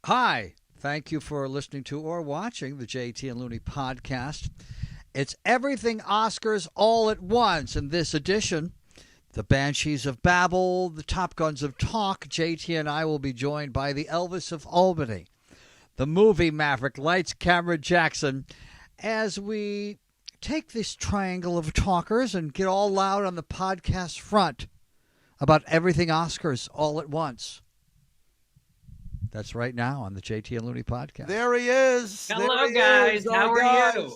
Hi, thank you for listening to or watching the JT and Looney podcast. It's everything Oscars all at once. In this edition, the Banshees of Babel, the Top Guns of Talk. JT and I will be joined by the Elvis of Albany, the movie Maverick, Lights, Camera, Jackson, as we take this triangle of talkers and get all loud on the podcast front about everything Oscars all at once. That's right now on the JT and Looney podcast. There he is. Hello, guys. How are you?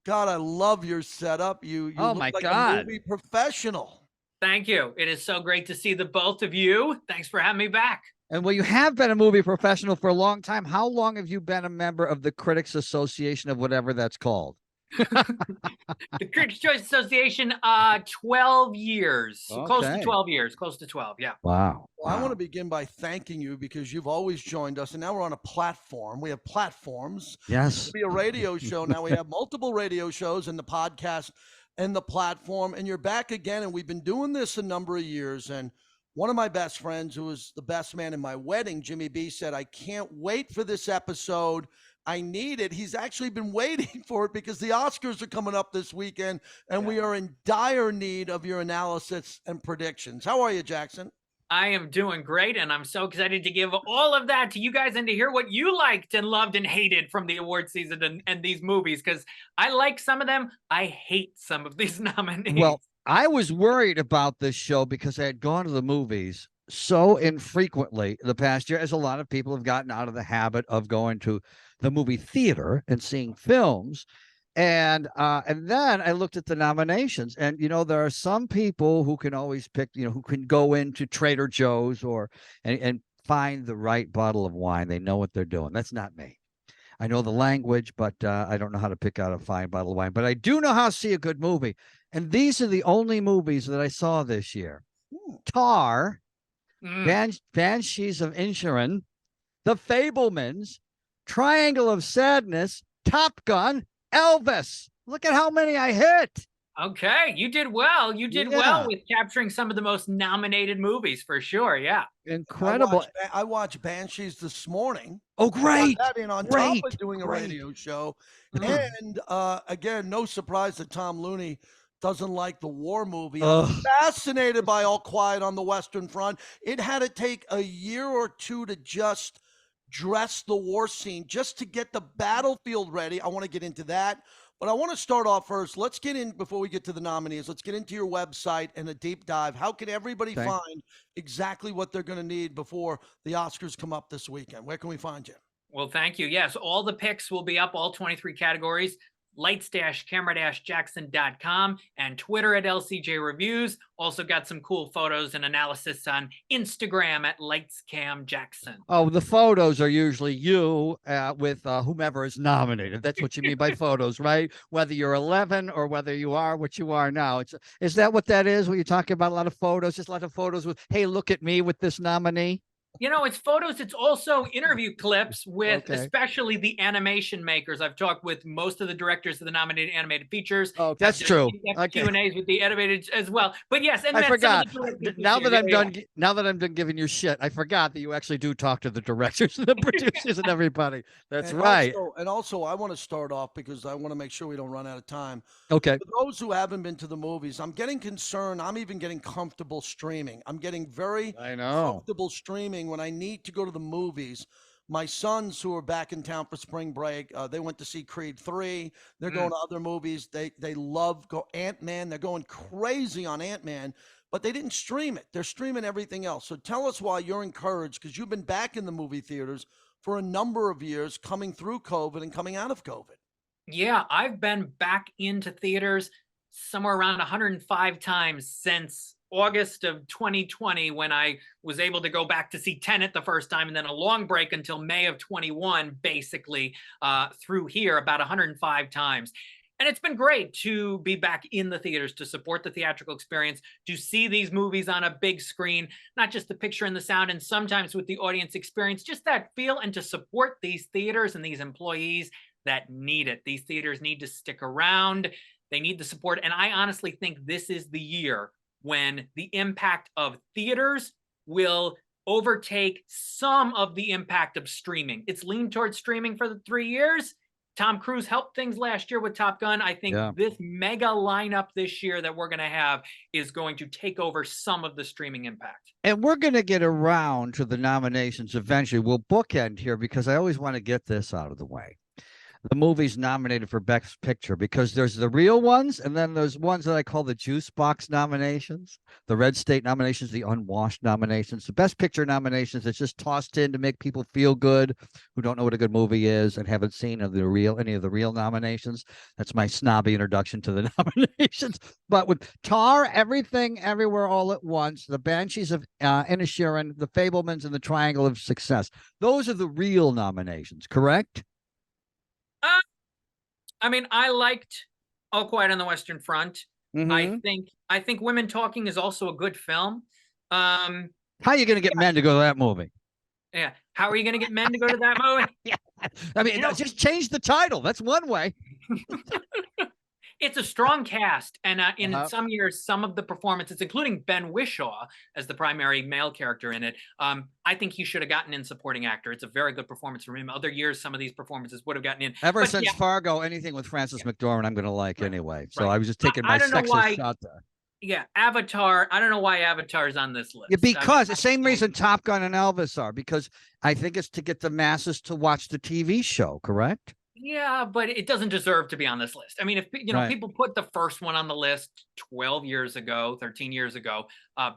God, I love your setup. You Oh, look my like God. a movie professional. Thank you. It is so great to see the both of you. Thanks for having me back. And well, you have been a movie professional for a long time. How long have you been a member of the Critics Association of whatever that's called? The Critics' Choice Association, 12 years. Close to Okay. 12 years. Close to 12, yeah. Wow. Well, I want to begin by thanking you because you've always joined us, and now we're on a platform. We have platforms. Yes. To be a radio show. Now we have multiple radio shows and the podcast and the platform, and you're back again. And we've been doing this a number of years. And one of my best friends, who was the best man in my wedding, Jimmy B, said, I can't wait for this episode. I need it. He's actually been waiting for it because the Oscars are coming up this weekend, and we are in dire need of your analysis and predictions. How are you, Jackson? I am doing great, and I'm so excited to give all of that to you guys and to hear what you liked and loved and hated from the award season and these movies, because I like some of them. I hate some of these nominees. Well, I was worried about this show because I had gone to the movies so infrequently the past year, as a lot of people have gotten out of the habit of going to the movie theater and seeing films. And then I looked at the nominations, and there are some people who can always pick, who can go into Trader Joe's and find the right bottle of wine. They know what they're doing. That's not me. I know the language, but I don't know how to pick out a fine bottle of wine. But I do know how to see a good movie. And these are the only movies that I saw this year: Tar, Banshees of Inisherin, The Fabelmans, Triangle of Sadness, Top Gun, Elvis. Look at how many I hit. Okay, you did well. You did well with capturing some of the most nominated movies, for sure. Yeah. Incredible. I watched Banshees this morning. Oh, great. On top of doing a radio show. And again, no surprise that Tom Looney doesn't like the war movie. I'm fascinated by All Quiet on the Western Front. It had to take a year or two to just dress the war scene, just to get the battlefield ready. I want to get into that. But I want to start off first. Let's get in, before we get to the nominees, let's get into your website and a deep dive. How can everybody find exactly what they're going to need before the Oscars come up this weekend? Where can we find you? Well, thank you. Yes, all the picks will be up, all 23 categories. lights-camera-jackson.com and Twitter at LCJ Reviews. Also got some cool photos and analysis on Instagram at LightsCamJackson. Oh, the photos are usually you with whomever is nominated. That's what you mean by photos, right? Whether you're 11 or whether you are what you are now. Is that what that is? When you're talking about a lot of photos, just a lot of photos with, hey, look at me with this nominee? It's photos. It's also interview clips with especially the animation makers. I've talked with most of the directors of the nominated animated features. Oh, that's true. Q&As with the animated as well. But yes, and I forgot. Now that I'm done giving you shit, I forgot that you actually do talk to the directors and the producers and everybody. That's right. Also, I want to start off because I want to make sure we don't run out of time. Okay. For those who haven't been to the movies, I'm getting concerned. I'm even getting comfortable streaming. I'm getting very comfortable streaming when I need to go to the movies. My sons, who are back in town for spring break, they went to see Creed 3. They're going to other movies. They love Ant-Man. They're going crazy on Ant-Man, but they didn't stream it. They're streaming everything else. So tell us why you're encouraged, because you've been back in the movie theaters for a number of years, coming through COVID and coming out of COVID. Yeah, I've been back into theaters somewhere around 105 times since August of 2020, when I was able to go back to see Tenet the first time, and then a long break until May of 21, basically through here about 105 times. And it's been great to be back in the theaters, to support the theatrical experience, to see these movies on a big screen, not just the picture and the sound, and sometimes with the audience experience, just that feel, and to support these theaters and these employees that need it. These theaters need to stick around. They need the support. And I honestly think this is the year when the impact of theaters will overtake some of the impact of streaming. It's leaned towards streaming for the 3 years. Tom Cruise helped things last year with Top Gun. I think this mega lineup this year that we're going to have is going to take over some of the streaming impact. And we're going to get around to the nominations eventually. We'll bookend here because I always want to get this out of the way. The movies nominated for Best Picture, because there's the real ones, and then there's ones that I call the juice box nominations, the red state nominations, the unwashed nominations, the Best Picture nominations that's just tossed in to make people feel good who don't know what a good movie is and haven't seen any of the real nominations. That's my snobby introduction to the nominations. But with Tar, Everything, Everywhere, All at Once, The Banshees of Inisherin, The Fabelmans, and The Triangle of Success, those are the real nominations, correct? I mean, I liked All Quiet on the Western Front. Mm-hmm. I think Women Talking is also a good film. How are you going to get men to go to that movie? Yeah. How are you going to get men to go to that movie? Yeah. I mean, just change the title. That's one way. It's a strong cast, and in some years, some of the performances, including Ben Whishaw as the primary male character in it, I think he should have gotten in supporting actor. It's a very good performance from him. Other years, some of these performances would have gotten in. Ever since Fargo, anything with Frances McDormand, I'm going to like anyway. So I was just taking my sexist shot there. Yeah, Avatar. I don't know why Avatar is on this list. Yeah, because the same reason Top Gun and Elvis are, because I think it's to get the masses to watch the TV show, correct? Yeah, but it doesn't deserve to be on this list. I mean, if people put the first one on the list 12 years ago, 13 years ago,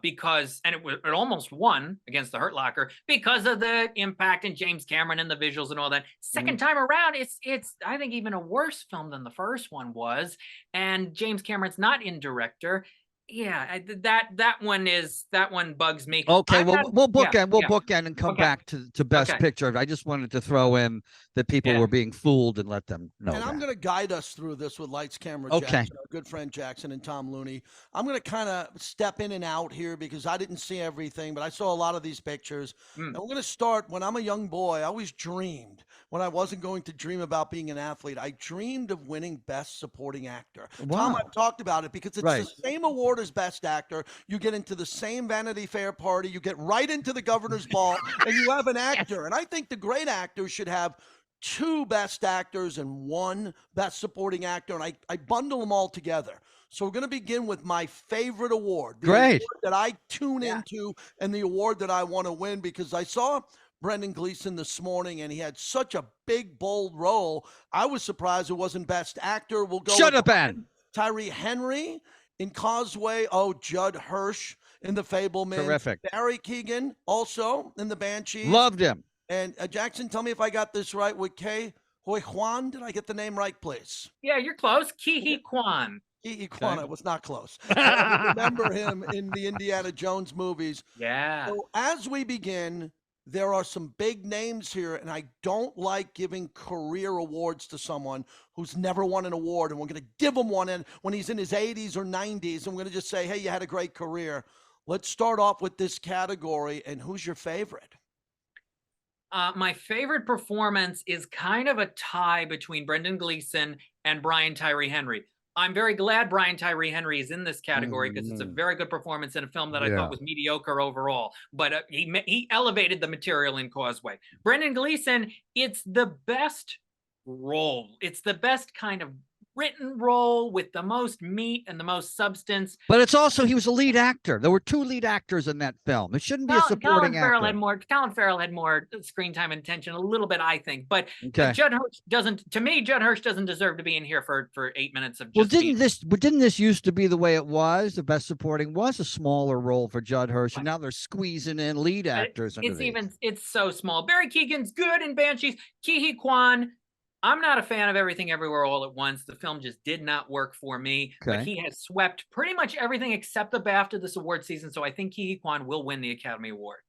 because it almost won against the Hurt Locker because of the impact and James Cameron and the visuals and all that. Second time around, it's I think even a worse film than the first one was, and James Cameron's not in director. Yeah, that one bugs me. Okay, we'll bookend and come back to Best Picture. I just wanted to throw in that people were being fooled and let them know. And I'm going to guide us through this with Lights, Camera, Jackson, our good friend Jackson and Tom Looney. I'm going to kind of step in and out here because I didn't see everything, but I saw a lot of these pictures. And we're going to start when I'm a young boy. I always dreamed when I wasn't going to dream about being an athlete. I dreamed of winning Best Supporting Actor. Wow. Tom, I've talked about it because it's the same award as Best Actor. You get into the same Vanity Fair party. You get right into the governor's ball, and you have an actor. And I think the great actors should have 2 Best Actors and 1 Best Supporting Actor, and I bundle them all together. So we're going to begin with my favorite award. The award that I tune into and the award that I want to win, because I saw Brendan Gleeson this morning, and he had such a big, bold role. I was surprised it wasn't Best Actor. We'll go Shut up, Ben. Tyree Henry in Causeway. Judd Hirsch in The Fabelman. Terrific. Barry Keoghan also in The Banshees. Loved him. And Jackson, tell me if I got this right with Ke Huy Quan. Did I get the name right, please? Yeah, you're close. Ke Huy Quan. Ke Huy Quan. I was not close. I remember him in the Indiana Jones movies. Yeah. So as we begin, there are some big names here, and I don't like giving career awards to someone who's never won an award, and we're going to give him one when he's in his 80s or 90s, and we're going to just say, hey, you had a great career. Let's start off with this category, and who's your favorite? My favorite performance is kind of a tie between Brendan Gleeson and Brian Tyree Henry. I'm very glad Brian Tyree Henry is in this category because it's a very good performance in a film that I thought was mediocre overall. But he elevated the material in Causeway. Brendan Gleeson, it's the best role. It's the best kind of written role with the most meat and the most substance. But it's also, he was a lead actor. There were 2 lead actors in that film. It shouldn't be a supporting actor. Colin Farrell had more screen time and attention, a little bit, I think. But Judd Hirsch doesn't, to me, Judd Hirsch doesn't deserve to be in here for 8 minutes of just didn't this used to be the way it was? The Best Supporting was a smaller role for Judd Hirsch, and now they're squeezing in lead actors. It's so small. Barry Keoghan's good in Banshees. Ke Huy Quan, I'm not a fan of Everything Everywhere All at Once. The film just did not work for me. But he has swept pretty much everything except the BAFTA this award season. So I think Ke Huy Quan will win the Academy Award.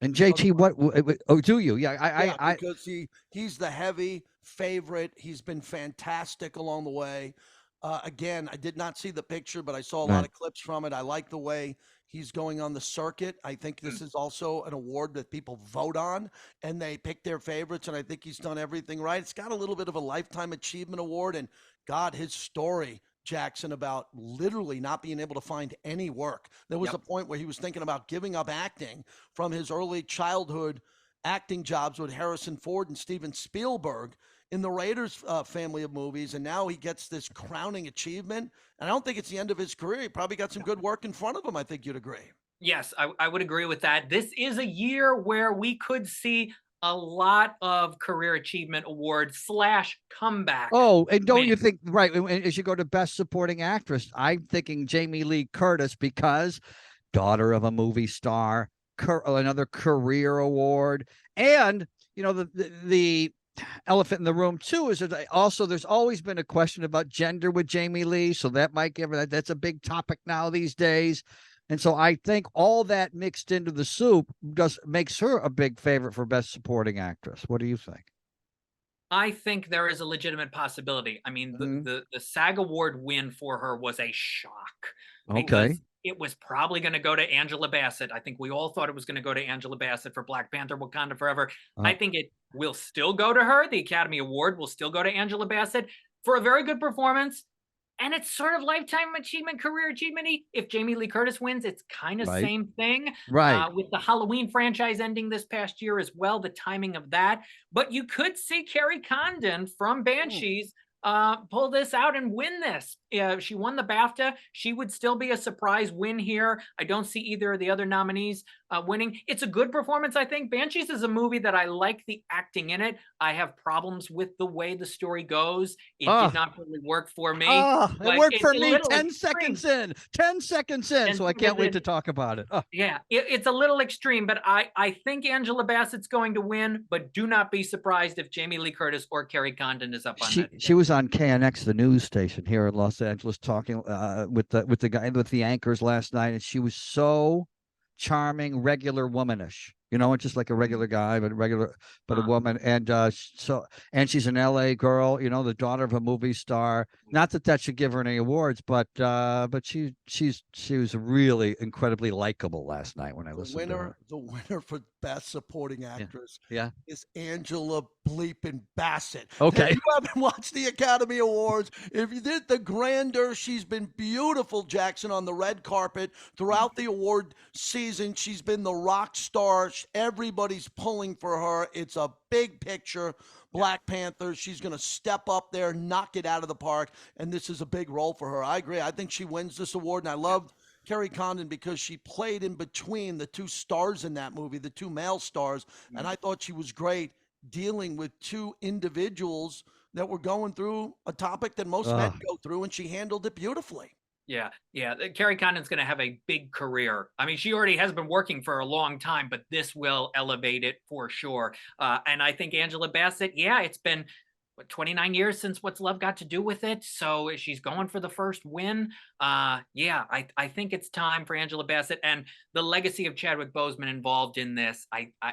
And JT, what do you? Yeah, because he's the heavy favorite. He's been fantastic along the way. Again, I did not see the picture, but I saw a lot of clips from it. I like the way he's going on the circuit. I think this is also an award that people vote on, and they pick their favorites, and I think he's done everything right. It's got a little bit of a Lifetime Achievement Award, and God, his story Jackson, about literally not being able to find any work. There was a point where he was thinking about giving up acting from his early childhood acting jobs with Harrison Ford and Steven Spielberg in the Raiders family of movies, and now he gets this crowning achievement. And I don't think it's the end of his career. He probably got some good work in front of him. I think you'd agree. Yes, I would agree with that. This is a year where we could see a lot of career achievement awards / comeback. Oh, and don't you wins. think, right, as you go to Best Supporting Actress, I'm thinking Jamie Lee Curtis, because daughter of a movie star, another career award. And, you know, the elephant in the room, too, is that also there's always been a question about gender with Jamie Lee. So that might give her that's a big topic now these days. And so I think all that mixed into the soup makes her a big favorite for Best Supporting Actress. What do you think? I think there is a legitimate possibility. I mean, the SAG Award win for her was a shock. Okay. It was probably going to go to Angela Bassett. I think we all thought it was going to go to Angela Bassett for Black Panther, Wakanda Forever. I think it will still go to her. The Academy Award will still go to Angela Bassett for a very good performance. And it's sort of lifetime achievement, career achievement-y. If Jamie Lee Curtis wins, it's kind of same thing. Right. With the Halloween franchise ending this past year as well, the timing of that. But you could see Carrie Condon from Banshees pull this out and win this. She won the BAFTA. She would still be a surprise win here. I don't see either of the other nominees winning. It's a good performance, I think. Banshees is a movie that I like the acting in it. I have problems with the way the story goes. It did not really work for me. It worked for me 10 seconds in. 10 seconds in, so I can't wait to talk about it. Yeah, it's a little extreme, but I think Angela Bassett's going to win, but do not be surprised if Jamie Lee Curtis or Carrie Condon is up on that. She was on KNX, the news station here in Los Angeles, talking with the guy with the anchors last night, and she was so charming, regular womanish, you know, just like a regular guy, but a woman. And and she's an LA girl, you know, the daughter of a movie star. Not that should give her any awards, but she was really incredibly likable last night when I listened to her. The winner for Best Supporting Actress yeah. is Angela Bleepin Bassett. Okay. If you haven't watched the Academy Awards, if you did the grandeur, she's been beautiful, Jackson, on the red carpet throughout the award season. She's been the rock star. Everybody's pulling for her. It's a big picture. Black Panther. She's going to step up there, knock it out of the park, and this is a big role for her. I agree. I think she wins this award, and I love Carrie Condon because she played in between the two stars in that movie, the two male stars, and I thought she was great dealing with two individuals that were going through a topic that most men go through, and she handled it beautifully. Yeah. Carrie Condon's going to have a big career. I mean, she already has been working for a long time, but this will elevate it for sure. And I think Angela Bassett, it's been 29 years since What's Love Got to Do with It. So she's going for the first win. I think it's time for Angela Bassett, and the legacy of Chadwick Boseman involved in this.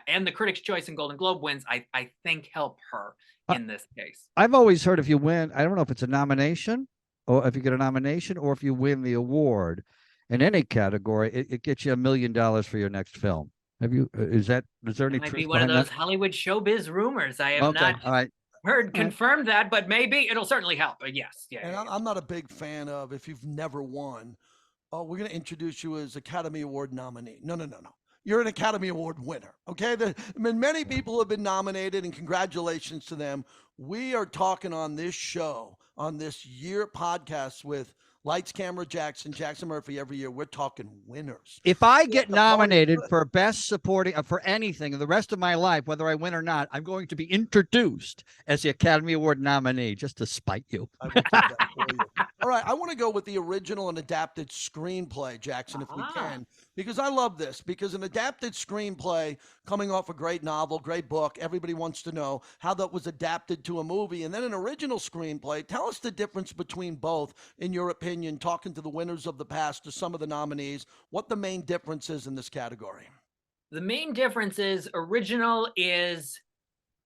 And the Critics' Choice and Golden Globe wins, I think help her in this case. I've always heard if you win, I don't know if it's a nomination, or if you get a nomination, or if you win the award in any category, it gets you $1 million for your next film. Have you? Is there any? Might be one of those Hollywood showbiz rumors. I have not heard confirmed that, but maybe it'll certainly help. But yes, I'm not a big fan of, if you've never won, we're going to introduce you as Academy Award nominee. No. You're an Academy Award winner, okay? Many people have been nominated, and congratulations to them. We are talking on this show, on this year podcast with Lights, Camera, Jackson Murphy every year. We're talking winners. If I get nominated for Best Supporting for anything the rest of my life, whether I win or not, I'm going to be introduced as the Academy Award nominee just to spite you. I will do that for you. All right, I want to go with the original and adapted screenplay, Jackson, if we can, because I love this, because an adapted screenplay coming off a great novel, great book, everybody wants to know how that was adapted to a movie, and then an original screenplay. Tell us the difference between both, in your opinion, talking to the winners of the past, to some of the nominees, what the main difference is in this category. The main difference is original is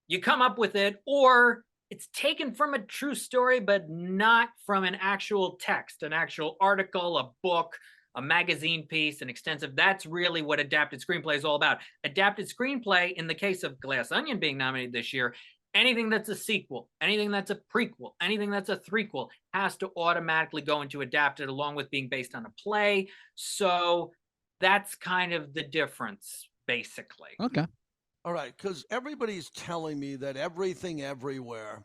you come up with it, or it's taken from a true story, but not from an actual text, an actual article, a book, a magazine piece, an extensive. That's really what adapted screenplay is all about. Adapted screenplay, in the case of Glass Onion being nominated this year, anything that's a sequel, anything that's a prequel, anything that's a threequel has to automatically go into adapted along with being based on a play. So that's kind of the difference, basically. Okay. All right, because everybody's telling me that Everything Everywhere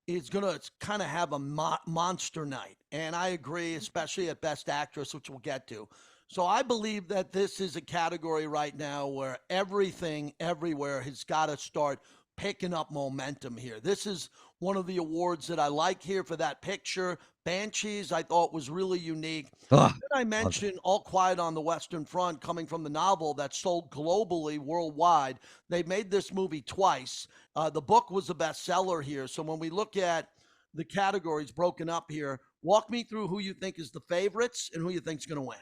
is going to kind of have a monster night. And I agree, especially at Best Actress, which we'll get to. So I believe that this is a category right now where Everything Everywhere has got to start picking up momentum here. This is one of the awards that I like here for that picture. Banshees, I thought was really unique. Ugh, Then I mentioned All Quiet on the Western Front, coming from the novel that sold globally, worldwide. They made this movie twice. The book was a bestseller here. So when we look at the categories broken up here, walk me through who you think is the favorites and who you think is going to win.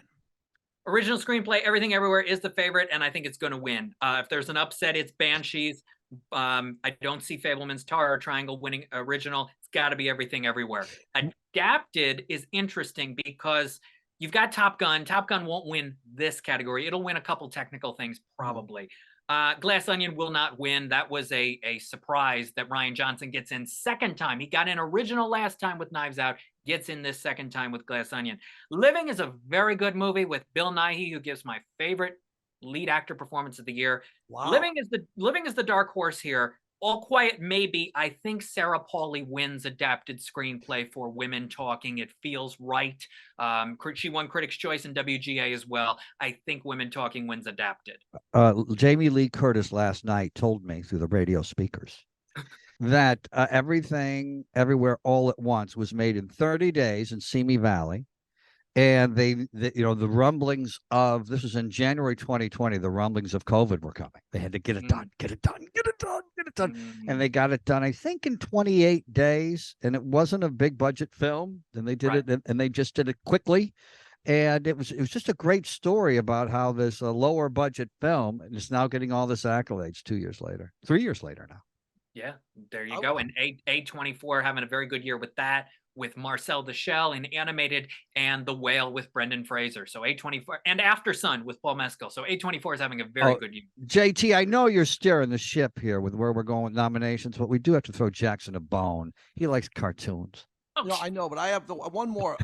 Original screenplay, Everything Everywhere is the favorite, and I think it's going to win. If there's an upset, it's Banshees. I don't see Fableman's Tar Triangle winning original. It's got to be Everything Everywhere. Adapted is interesting because you've got Top Gun. Top Gun won't win this category. It'll win a couple technical things, probably. Glass Onion will not win. That was a surprise that Rian Johnson gets in second time. He got in original last time with Knives Out, gets in this second time with Glass Onion. Living is a very good movie with Bill Nighy, who gives my favorite lead actor performance of the year. Wow. Living is the dark horse here. All Quiet, maybe. I think Sarah Pauli wins adapted screenplay for Women Talking. It feels right. She won Critics' Choice and WGA as well. I think Women Talking wins adapted. Jamie Lee Curtis last night told me through the radio speakers that Everything Everywhere All at Once was made in 30 days in Simi Valley. And the rumblings of, this was in January 2020, the rumblings of COVID were coming. They had to get it done, get it done, get it done, get it done. And they got it done, I think, in 28 days. And it wasn't a big budget film. And they did it, and they just did it quickly. And it was just a great story about how this lower budget film is now getting all this accolades 3 years later now. Yeah, there you go. And A24 having a very good year with that, with Marcel the Shell in animated, and The Whale with Brendan Fraser. So A24 and After Sun with Paul Mescal. So A24 is having a very good year. JT, I know you're steering the ship here with where we're going with nominations, but we do have to throw Jackson a bone. He likes cartoons. No, I know, but I have one more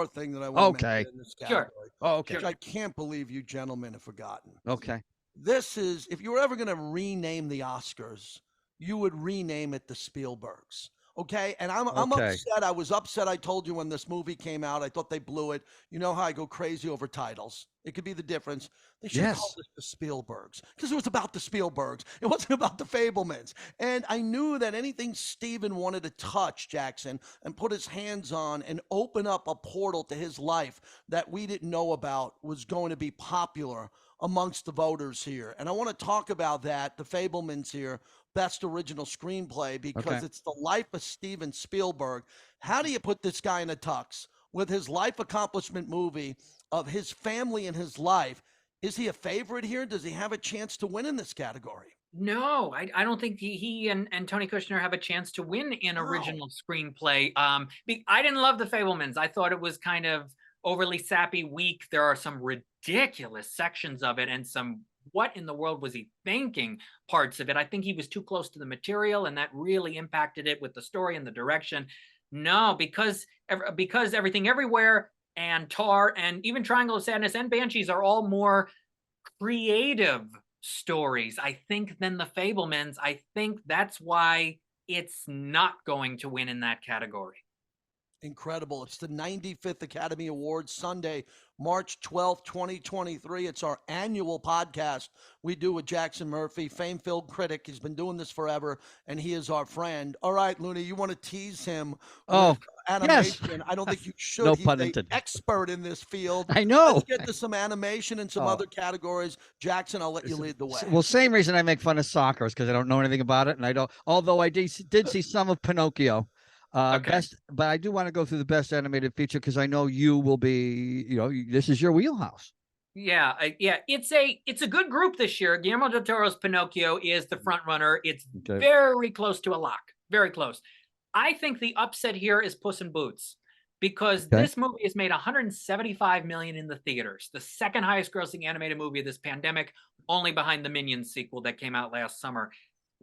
thing that I want to mention in this category. Sure. Oh, okay. Which I can't believe you gentlemen have forgotten. Okay. This is, if you were ever going to rename the Oscars, you would rename it the Spielbergs. Okay. And I'm upset. I was upset. I told you when this movie came out, I thought they blew it. You know how I go crazy over titles. It could be the difference. They should have called it the Spielbergs, because it was about the Spielbergs. It wasn't about the Fablemans. And I knew that anything Steven wanted to touch, Jackson, and put his hands on and open up a portal to his life that we didn't know about was going to be popular amongst the voters here. And I want to talk about that, the Fablemans here, Best Original Screenplay, because it's the life of Steven Spielberg. How do you put this guy in a tux with his life accomplishment movie of his family and his life? Is he a favorite here? Does he have a chance to win in this category? No, I don't think he and Tony Kushner have a chance to win in original screenplay. I didn't love The Fablemans. I thought it was kind of overly sappy, weak. There are some ridiculous sections of it and some what in the world was he thinking parts of it. I think he was too close to the material, and that really impacted it with the story and the direction. No, because Everything Everywhere and Tar and even Triangle of Sadness and Banshees are all more creative stories, I think, than The Fablemans. I think that's why it's not going to win in that category. Incredible. It's the 95th Academy Awards, Sunday, March 12th, 2023. It's our annual podcast we do with Jackson Murphy, fame-filled critic. He's been doing this forever, and he is our friend. All right, Looney, you want to tease him with animation? Yes. I don't think you should. No He's pun an intended. Expert in this field. I know. Let's get to some animation and some other categories. Jackson, I'll let you lead the way. Well, same reason I make fun of soccer is because I don't know anything about it, and I don't. Although I did see some of Pinocchio. But I do want to go through the best animated feature because I know you will be, this is your wheelhouse. Yeah. It's a good group this year. Guillermo del Toro's Pinocchio is the front runner. It's very close to a lock. Very close. I think the upset here is Puss in Boots, because this movie has made $175 million in the theaters, the second highest grossing animated movie of this pandemic, only behind the Minions sequel that came out last summer.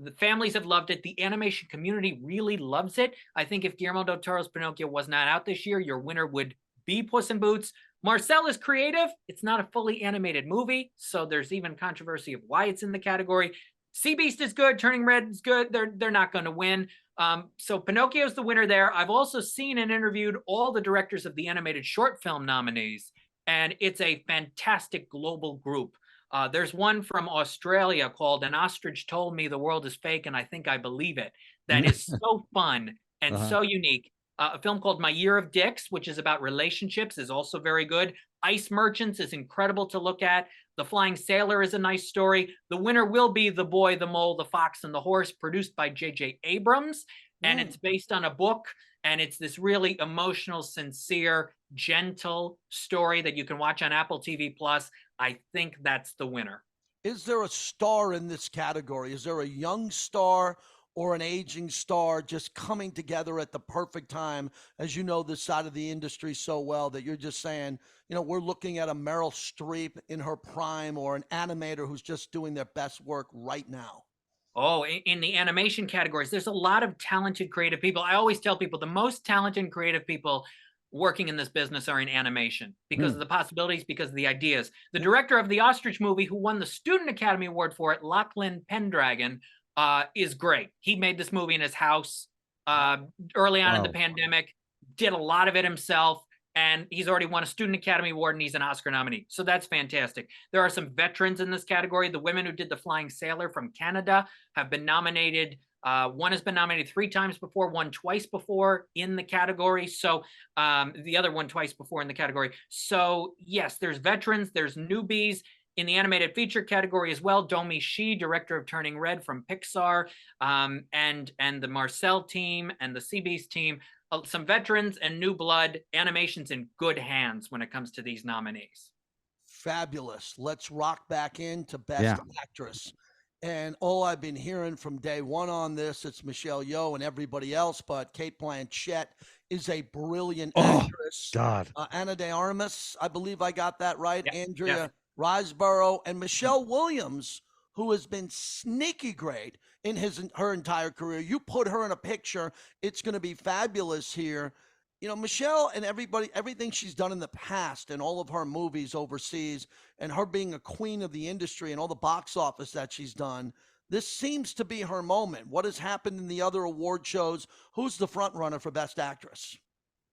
The families have loved it. The animation community really loves it. I think if Guillermo del Toro's Pinocchio was not out this year, your winner would be Puss in Boots. Marcel is creative. It's not a fully animated movie, so there's even controversy of why it's in the category. Sea Beast is good. Turning Red is good. They're not going to win. So Pinocchio's the winner there. I've also seen and interviewed all the directors of the animated short film nominees, and it's a fantastic global group. There's one from Australia called An Ostrich Told Me the World is Fake and I Think I Believe It. That is so fun and so unique. A film called My Year of Dicks, which is about relationships, is also very good. Ice Merchants is incredible to look at. The Flying Sailor is a nice story. The winner will be The Boy, the Mole, the Fox, and the Horse, produced by J.J. Abrams. And it's based on a book. And it's this really emotional, sincere, gentle story that you can watch on Apple TV Plus. I think that's the winner. Is there a star in this category? Is there a young star or an aging star just coming together at the perfect time? As you know this side of the industry so well, that you're just saying, you know, we're looking at a Meryl Streep in her prime or an animator who's just doing their best work right now. Oh, in the animation categories, there's a lot of talented creative people. I always tell people the most talented creative people working in this business are in animation because of the possibilities, because of the ideas. The director of the Ostrich movie, who won the Student Academy Award for it, Lachlan Pendragon, is great. He made this movie in his house early on in the pandemic, did a lot of it himself, and he's already won a Student Academy Award and he's an Oscar nominee. So that's fantastic. There are some veterans in this category. The women who did The Flying Sailor from Canada have been nominated. One has been nominated 3 times before, one twice before in the category. So the other one twice before in the category. So yes, there's veterans, there's newbies. In the animated feature category as well, Domi Shi, director of Turning Red from Pixar, and the Marcel team and the Sea Beast team, some veterans and new blood. Animation's in good hands when it comes to these nominees. Fabulous. Let's rock back into Best Actress. And all I've been hearing from day one on this, it's Michelle Yeoh and everybody else, but Cate Blanchett is a brilliant actress. God. Ana de Armas, I believe I got that right. Andrea Riseborough and Michelle Williams, who has been sneaky great in her entire career. You put her in a picture, it's going to be fabulous here. You know, Michelle and everything she's done in the past and all of her movies overseas and her being a queen of the industry and all the box office that she's done, this seems to be her moment. What has happened in the other award shows? Who's the front runner for Best Actress?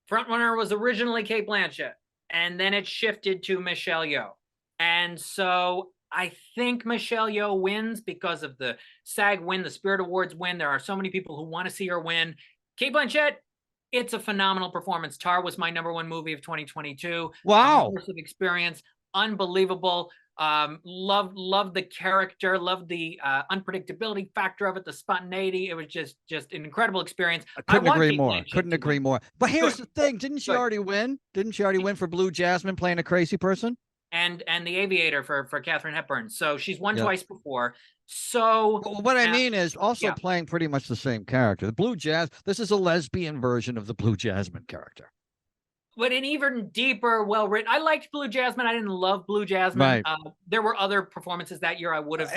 Front runner was originally Cate Blanchett, and then it shifted to Michelle Yeoh. And so I think Michelle Yeoh wins because of the SAG win, the Spirit Awards win. There are so many people who want to see her win. Cate Blanchett, it's a phenomenal performance. Tar was my #1 movie of 2022. Wow. Immersive experience, unbelievable. Love the character, love the unpredictability factor of it, the spontaneity. It was just an incredible experience. I couldn't agree more. Couldn't agree more. But here's the thing: didn't she already win? Didn't she already win for Blue Jasmine playing a crazy person? And The Aviator for Katharine Hepburn. So she's won twice before. So what I mean is also playing pretty much the same character. The Blue Jazz. This is a lesbian version of the Blue Jasmine character. But an even deeper, well-written. I liked Blue Jasmine. I didn't love Blue Jasmine. Right. There were other performances that year I would have.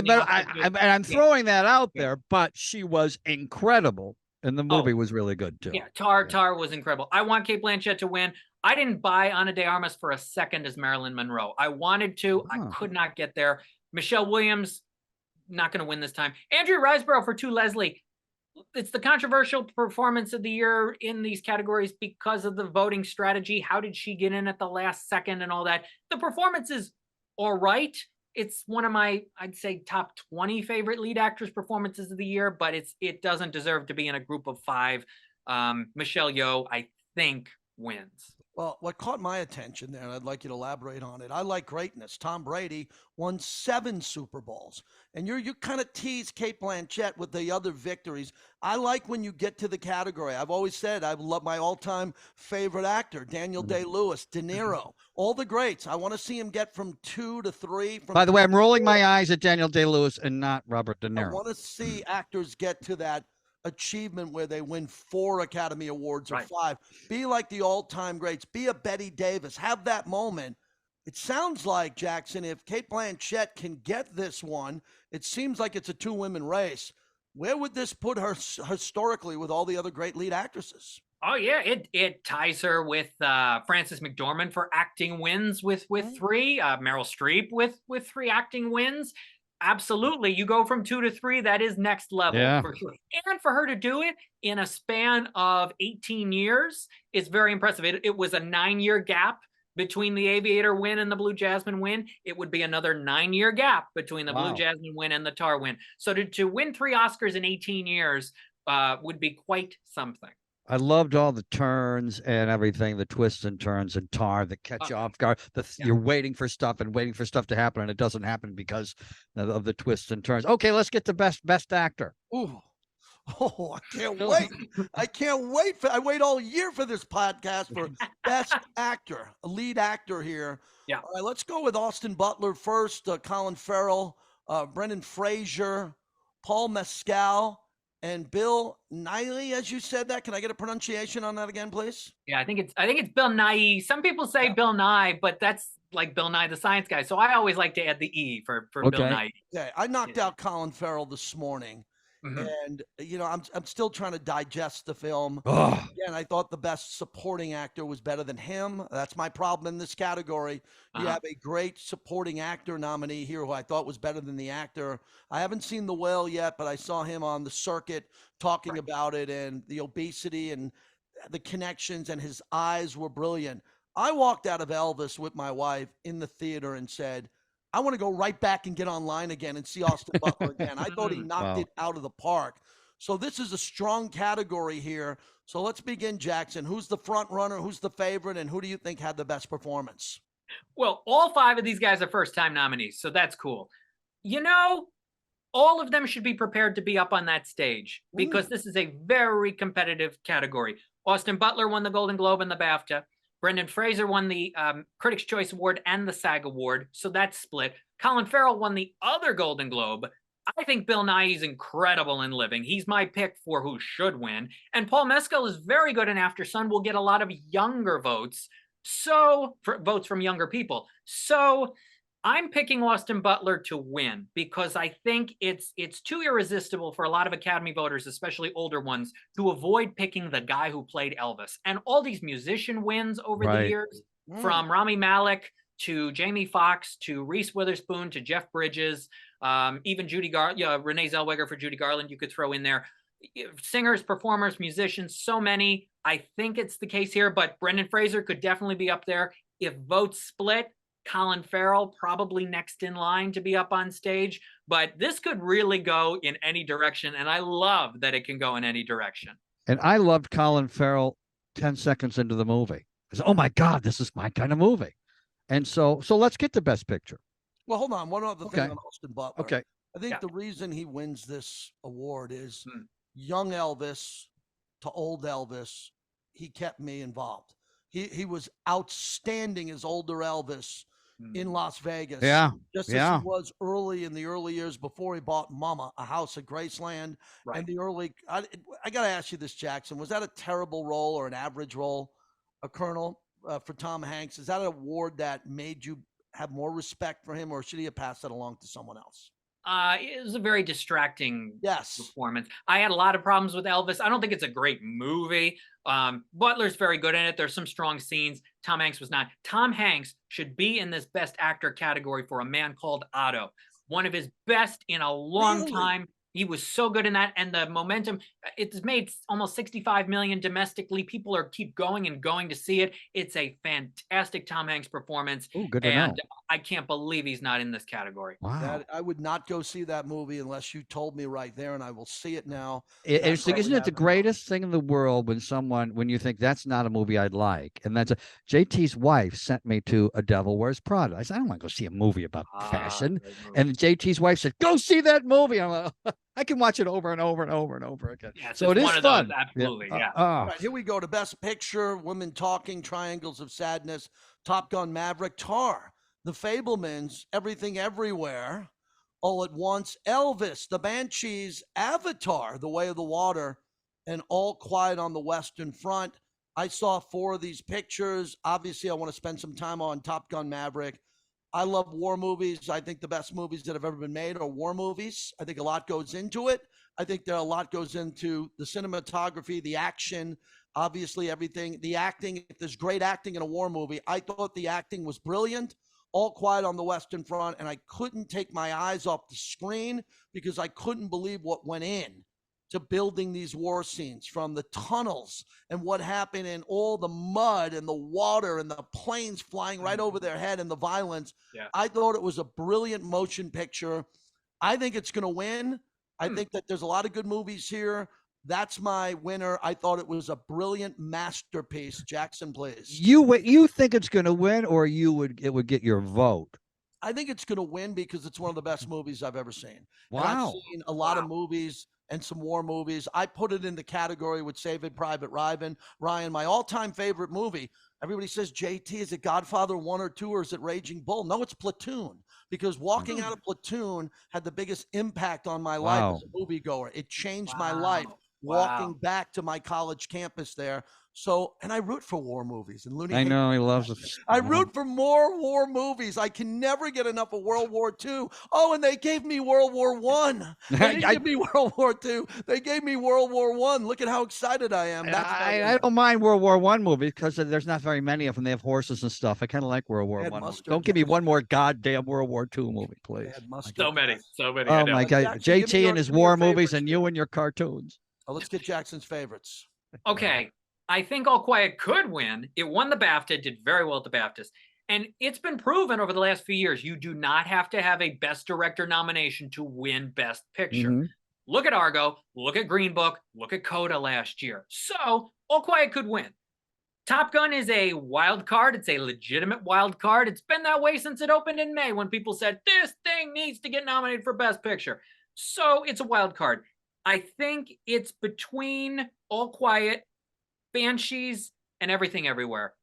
But I'm throwing that out there. But she was incredible, and the movie was really good too. Yeah, Tar was incredible. I want Cate Blanchett to win. I didn't buy Ana de Armas for a second as Marilyn Monroe. I wanted to. I could not get there. Michelle Williams, not going to win this time. Andrea Riseborough for To Leslie. It's the controversial performance of the year in these categories because of the voting strategy. How did she get in at the last second and all that? The performance is all right. It's one of my, I'd say, top 20 favorite lead actress performances of the year, but it doesn't deserve to be in a group of 5. Michelle Yeoh, I think, wins. Well, what caught my attention there, and I'd like you to elaborate on it, I like greatness. Tom Brady won 7 Super Bowls. And you kind of tease Cate Blanchett with the other victories. I like when you get to the category. I've always said I love my all-time favorite actor, Daniel Day-Lewis, De Niro, all the greats. I want to see him get from 2 to 3. By the way, I'm rolling my eyes at Daniel Day-Lewis and not Robert De Niro. I want to see actors get to that achievement where they win 4 Academy Awards or 5. Be like the all-time greats. Be a Betty Davis. Have that moment. It sounds like, Jackson, if Cate Blanchett can get this one, it seems like it's a 2-women race. Where would this put her historically with all the other great lead actresses? Oh yeah, it ties her with Frances McDormand for acting wins with three. Meryl Streep with three acting wins. Absolutely, you go from 2 to 3. That is next level for sure. And for her to do it in a span of 18 years, it's very impressive. It was a 9-year gap between the Aviator win and the Blue Jasmine win. It would be another 9-year gap between the Blue Jasmine win and the Tar win. So to win 3 Oscars in 18 years would be quite something. I loved all the turns and everything, the twists and turns and Tar that catch you off guard. You're waiting for stuff to happen, and it doesn't happen because of the twists and turns. Okay, let's get to best actor. Ooh. Oh, I can't wait. I can't wait. I wait all year for this podcast for best actor, a lead actor here. Yeah. All right, let's go with Austin Butler first, Colin Farrell, Brendan Fraser, Paul Mescal, and Bill Nighy, as you said that. Can I get a pronunciation on that again, please? Yeah, I think it's Bill Nighy. Some people say Bill Nye, but that's like Bill Nye the Science Guy. So I always like to add the E for Bill Nighy. Okay, I knocked out Colin Farrell this morning. And I'm still trying to digest the film. Again, I thought the best supporting actor was better than him. That's my problem in this category. You have a great supporting actor nominee here who I thought was better than the actor. I haven't seen The Whale yet, but I saw him on the circuit talking about it and the obesity and the connections, and his eyes were brilliant. I walked out of Elvis with my wife in the theater and said, I want to go right back and get online again and see Austin Butler again. I thought he knocked it out of the park. So this is a strong category here. So let's begin, Jackson. Who's the front runner? Who's the favorite? And who do you think had the best performance? Well, all 5 of these guys are first-time nominees, so that's cool. All of them should be prepared to be up on that stage because this is a very competitive category. Austin Butler won the Golden Globe and the BAFTA. Brendan Fraser won the Critics' Choice Award and the SAG Award, so that's split. Colin Farrell won the other Golden Globe. I think Bill Nighy's incredible in Living. He's my pick for who should win. And Paul Mescal is very good in After Sun. Will get a lot of younger votes, votes from younger people. So I'm picking Austin Butler to win because I think it's too irresistible for a lot of Academy voters, especially older ones, to avoid picking the guy who played Elvis. And all these musician wins over the years, from Rami Malek to Jamie Foxx to Reese Witherspoon to Jeff Bridges, even Renee Zellweger for Judy Garland, you could throw in there. Singers, performers, musicians, so many. I think it's the case here, but Brendan Fraser could definitely be up there. If votes split, Colin Farrell probably next in line to be up on stage, but this could really go in any direction, and I love that it can go in any direction. And I loved Colin Farrell 10 seconds into the movie. I said, oh my God, this is my kind of movie. And so let's get to Best Picture. Well, hold on. One other thing on Austin Butler. Okay. I think the reason he wins this award is young Elvis to old Elvis. He kept me involved. He was outstanding as older Elvis in Las Vegas. Just as he was early in the early years before he bought Mama, a house at Graceland. And the early, I got to ask you this, Jackson, was that a terrible role or an average role, a Colonel, for Tom Hanks? Is that an award that made you have more respect for him, or should he have passed that along to someone else? It was a very distracting performance. I had a lot of problems with Elvis. I don't think it's a great movie. Butler's very good in it. There's some strong scenes. Tom Hanks was not. Tom Hanks should be in this Best Actor category for A Man Called Otto. One of his best in a long time. He was so good in that, and the momentum, it's made almost 65 million domestically. People keep going and going to see it. It's a fantastic Tom Hanks performance. Ooh, good to know. I can't believe he's not in this category. Wow. I would not go see that movie unless you told me right there, and I will see it now. Isn't it the greatest thing in the world when you think that's not a movie I'd like? And that's JT's wife sent me to A Devil Wears Prada. I said, I don't want to go see a movie about fashion. And JT's wife said, go see that movie. I'm like, I can watch it over and over and over and over again. Yeah, so it is fun. Those, absolutely, yeah. All right, here we go to Best Picture, Women Talking, Triangles of Sadness, Top Gun Maverick, Tar, The Fabelmans, Everything Everywhere, All at Once, Elvis, The Banshees, Avatar, The Way of the Water, and All Quiet on the Western Front. I saw 4 of these pictures. Obviously, I want to spend some time on Top Gun Maverick. I love war movies. I think the best movies that have ever been made are war movies. I think a lot goes into it. I think there a lot goes into the cinematography, the action, obviously everything, the acting. If there's great acting in a war movie, I thought the acting was brilliant. All Quiet on the Western Front, and I couldn't take my eyes off the screen because I couldn't believe what went in to building these war scenes, from the tunnels and what happened in all the mud and the water and the planes flying right over their head and the violence. Yeah. I thought it was a brilliant motion picture. I think it's going to win. I think that there's a lot of good movies here. That's my winner. I thought it was a brilliant masterpiece. Jackson, please. You think it's going to win, or it would get your vote? I think it's going to win because it's one of the best movies I've ever seen. Wow. And I've seen a lot of movies and some war movies. I put it in the category with Saving Private Ryan. My all-time favorite movie. Everybody says, JT, is it Godfather 1 or 2, or is it Raging Bull? No, it's Platoon, because walking out of Platoon had the biggest impact on my life as a moviegoer. It changed my life walking back to my college campus there. So, and I root for war movies. And Looney, I know he loves it. I root for more war movies. I can never get enough of World War II. Oh, and they gave me World War I. They didn't give me World War II. They gave me World War I. Look at how excited I am. I don't mind World War I movies because there's not very many of them. They have horses and stuff. I kind of like World War I movies. Don't give me one more goddamn World War II movie, please. So many. Oh my God, JT and his war movies, and you and your cartoons. Oh, let's get Jackson's favorites. Okay. I think All Quiet could win. It won the BAFTA, did very well at the BAFTAs. And it's been proven over the last few years, you do not have to have a Best Director nomination to win Best Picture. Look at Argo, look at Green Book, look at Coda last year. So All Quiet could win. Top Gun is a wild card. It's a legitimate wild card. It's been that way since it opened in May, when people said, this thing needs to get nominated for Best Picture. So it's a wild card. I think it's between All Quiet, Banshees, and Everything Everywhere.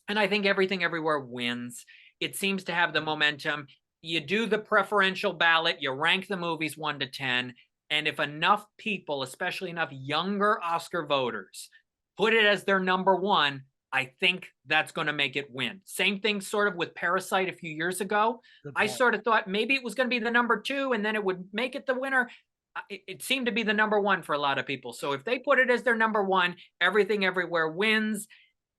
And I think Everything Everywhere wins. It seems to have the momentum. You do the preferential ballot, you rank the movies 1 to 10, and if enough people, especially enough younger Oscar voters, put it as their number 1, I think that's going to make it win. Same thing sort of with Parasite a few years ago. I sort of thought maybe it was going to be the number 2 and then it would make it the winner. It seemed to be the number 1 for a lot of people. So if they put it as their number 1, Everything Everywhere wins,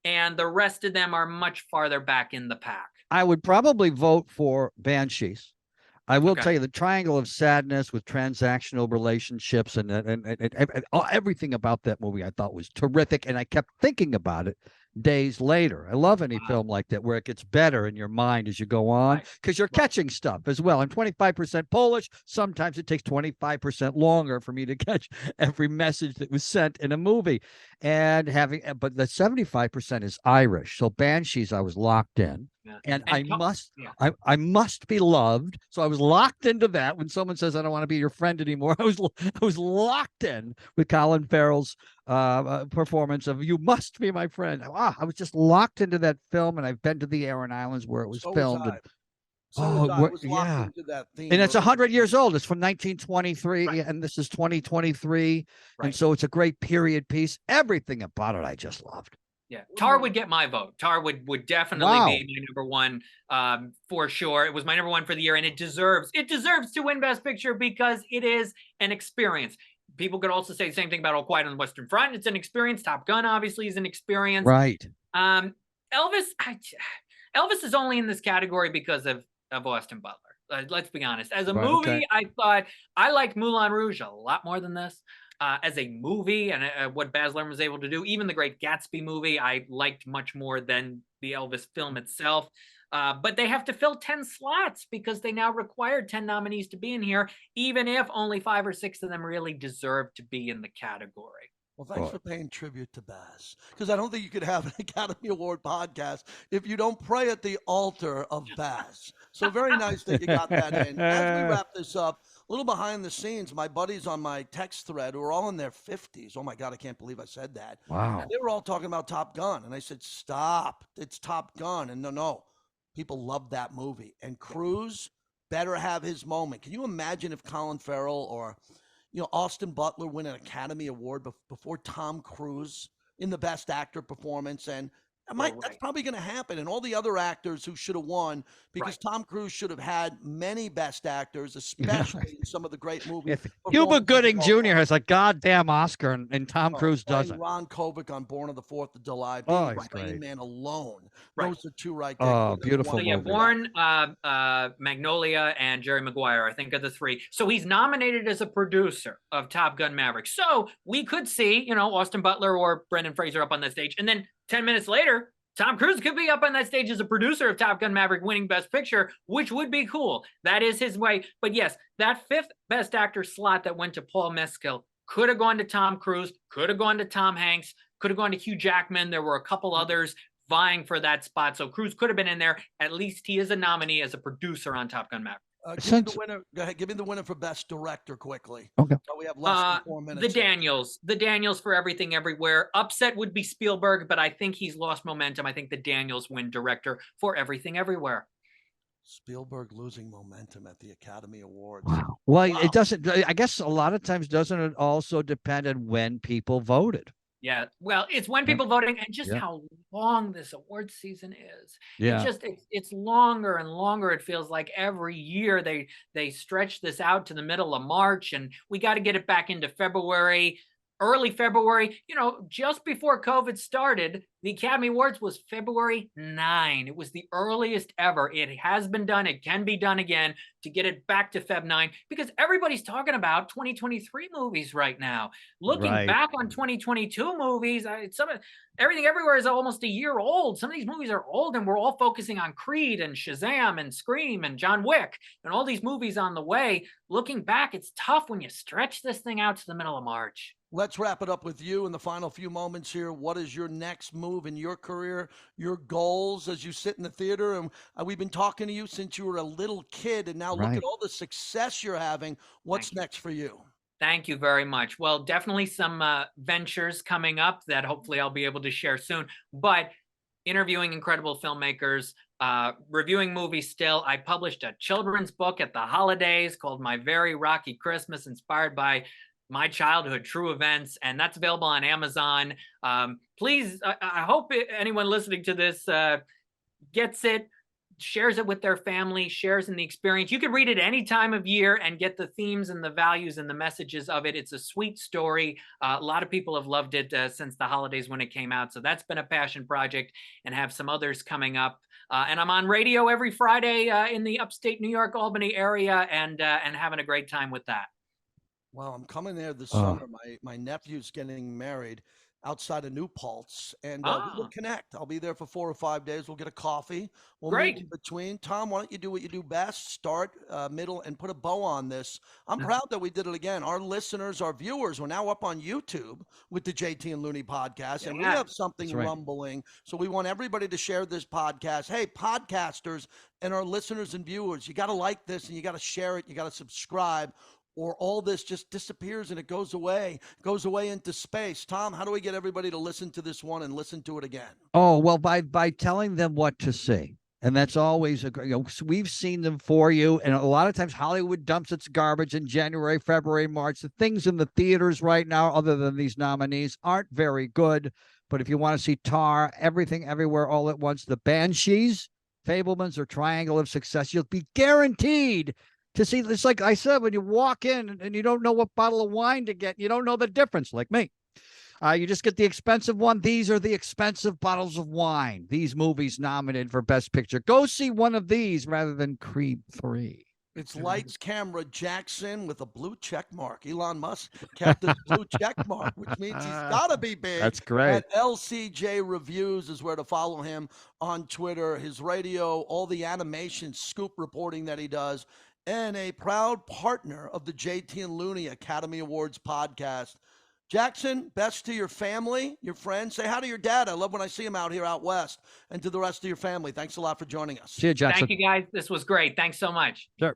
and the rest of them are much farther back in the pack. I would probably vote for Banshees. I will tell you, the triangle of sadness with transactional relationships and everything about that movie I thought was terrific, and I kept thinking about it days later. I love any film like that where it gets better in your mind as you go on, because you're catching stuff as well. I'm 25% Polish. Sometimes it takes 25% longer for me to catch every message that was sent in a movie. But the 75% is Irish. So Banshees, I was locked in. Yeah. And I must be loved. So I was locked into that. When someone says I don't want to be your friend anymore, I was locked in with Colin Farrell's performance of You Must Be My Friend. I was just locked into that film, and I've been to the Aran Islands where it was filmed. And it's 100 years old. It's from 1923, and this is 2023, and so it's a great period piece. Everything about it I just loved. Yeah, Tar would get my vote. Tar would definitely be my number 1 for sure. It was my number 1 for the year, and it deserves to win Best Picture because it is an experience. People could also say the same thing about All Quiet on the Western Front. It's an experience. Top Gun obviously is an experience. Right. Elvis is only in this category because of Austin Butler. Let's be honest. As a movie, I thought I liked Moulin Rouge a lot more than this. As a movie and what Baz Luhrmann was able to do, even the Great Gatsby movie, I liked much more than the Elvis film itself. But they have to fill 10 slots because they now require 10 nominees to be in here, even if only 5 or 6 of them really deserve to be in the category. Well, thanks for paying tribute to Baz, because I don't think you could have an Academy Award podcast if you don't pray at the altar of Baz. So very nice that you got that in. As we wrap this up, a little behind the scenes, my buddies on my text thread who are all in their 50s. Oh, my God, I can't believe I said that. Wow. And they were all talking about Top Gun. And I said, stop. It's Top Gun. And no. People love that movie. And Cruise better have his moment. Can you imagine if Colin Farrell or Austin Butler win an Academy Award before Tom Cruise in the Best Actor performance? And That's probably going to happen. And all the other actors who should have won, because Tom Cruise should have had many best actors, especially in some of the great movies. Cuba Gooding Jr. has a goddamn Oscar, and Tom Cruise doesn't. Ron Kovic on Born on the 4th of July. He's Rain great. Man alone. Those are two right there. Oh, beautiful movie. Born, Magnolia, and Jerry Maguire, I think, are the three. So he's nominated as a producer of Top Gun Maverick. So we could see, Austin Butler or Brendan Fraser up on that stage. And then 10 minutes later, Tom Cruise could be up on that stage as a producer of Top Gun Maverick, winning Best Picture, which would be cool. That is his way. But yes, that 5th Best Actor slot that went to Paul Mescal could have gone to Tom Cruise, could have gone to Tom Hanks, could have gone to Hugh Jackman. There were a couple others vying for that spot. So Cruise could have been in there. At least he is a nominee as a producer on Top Gun Maverick. Give me the winner. Go ahead. Give me the winner for Best Director quickly. Okay. So we have less than 4 minutes. The Daniels for Everything Everywhere. Upset would be Spielberg, but I think he's lost momentum. I think the Daniels win Director for Everything Everywhere. Spielberg losing momentum at the Academy Awards. Wow. Well, it doesn't. I guess a lot of times doesn't it also depend on when people voted? Yeah, well, it's when people voting and just how long this award season is. Yeah, it's longer and longer. It feels like every year they stretch this out to the middle of March, and we got to get it back into February. Early February, just before COVID started, the Academy Awards was February 9. It was the earliest ever. It has been done. It can be done again to get it back to Feb 9 because everybody's talking about 2023 movies right now. Looking back on 2022 movies, Everything Everywhere is almost a year old. Some of these movies are old, and we're all focusing on Creed and Shazam and Scream and John Wick and all these movies on the way. Looking back, it's tough when you stretch this thing out to the middle of March. Let's wrap it up with you in the final few moments here. What is your next move in your career, your goals as you sit in the theater? And we've been talking to you since you were a little kid, and now look at all the success you're having. What's next for you? Thank you very much. Well, definitely some ventures coming up that hopefully I'll be able to share soon. But interviewing incredible filmmakers, reviewing movies still. I published a children's book at the holidays called My Very Rocky Christmas, inspired by my childhood true events, and that's available on Amazon. Please, I hope anyone listening to this gets it, shares it with their family, shares in the experience. You can read it any time of year and get the themes and the values and the messages of it. It's a sweet story. A lot of people have loved it since the holidays when it came out. So that's been a passion project, and have some others coming up. And I'm on radio every Friday in the upstate New York, Albany area, and having a great time with that. Well, I'm coming there this summer. My nephew's getting married outside of New Paltz, and we'll connect. I'll be there for 4 or 5 days. We'll get a coffee. We'll meet in between. Tom, why don't you do what you do best? Start, middle, and put a bow on this. I'm proud that we did it again. Our listeners, our viewers, we're now up on YouTube with the JT and Looney podcast, and we have something rumbling. So we want everybody to share this podcast. Hey, podcasters and our listeners and viewers, you got to like this, and you got to share it. You got to subscribe, or all this just disappears and it goes away into space. Tom, how do we get everybody to listen to this one and listen to it again? Oh, well, by telling them what to see. And that's always we've seen them for you. And a lot of times Hollywood dumps its garbage in January, February, March. The things in the theaters right now, other than these nominees, aren't very good. But if you want to see Tar, Everything Everywhere All at Once, The Banshees, Fabelmans, or Triangle of Success, you'll be guaranteed to see this. Like I said, when you walk in and you don't know what bottle of wine to get, you don't know the difference, like me. You just get the expensive one. These are the expensive bottles of wine. These movies nominated for Best Picture. Go see one of these rather than Creed 3. It's Lights, Camera, Jackson with a blue check mark. Elon Musk kept this blue check mark, which means he's got to be big. That's great. At LCJ Reviews is where to follow him on Twitter. His radio, all the animation scoop reporting that he does, and a proud partner of the JT and Looney Academy Awards podcast. Jackson, best to your family, your friends. Say hi to your dad. I love when I see him out here out west. And to the rest of your family, thanks a lot for joining us. See you, Jackson. Thank you, guys. This was great. Thanks so much. Sure.